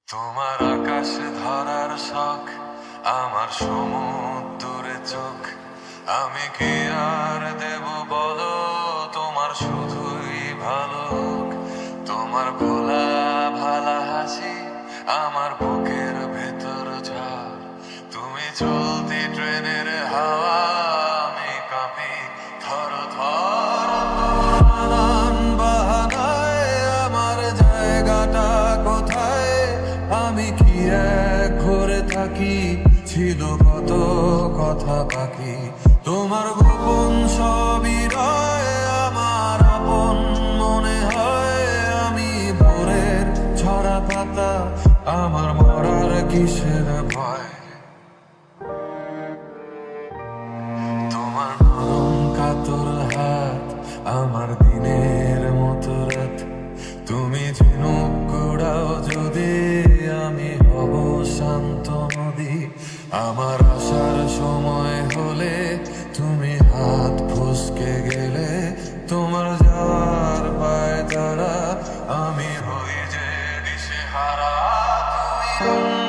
তোমার আকাশে ধরার শখ, আমার সমুদ্রে চোখ। আমি কি আর দেব বলো, তোমার শুধুই ভালো হোক। তোমার ভোলা ভালা হাসি আমার বুকের ভেতর ঝড়। তুমি চলতি ট্রেনের হাওয়া, আমি কাঁপি থর থর। নানান বাহানায় আমার জায়গাটা কোথায়, আমি কি এক ঘরে থাকি, ছিল কত কথা বাকি। তোমার গোপন সবই রয় আমার আপন মনে হয়। আমি ভোরের ছড়া পাতা, আমার মরার কিসের ভয়। তোমার নরম কাতর হাত, আমার দিনের মতো রাত। তুমি ঝিনুক কুড়াও যদি, আমি হব শান্ত নদী। আমার আসার সময় হলে তুমি হাত ফসকে গেলে, তোমার যাওয়ার পায় তারা, আমি হই যে দিশেহারা। তুমি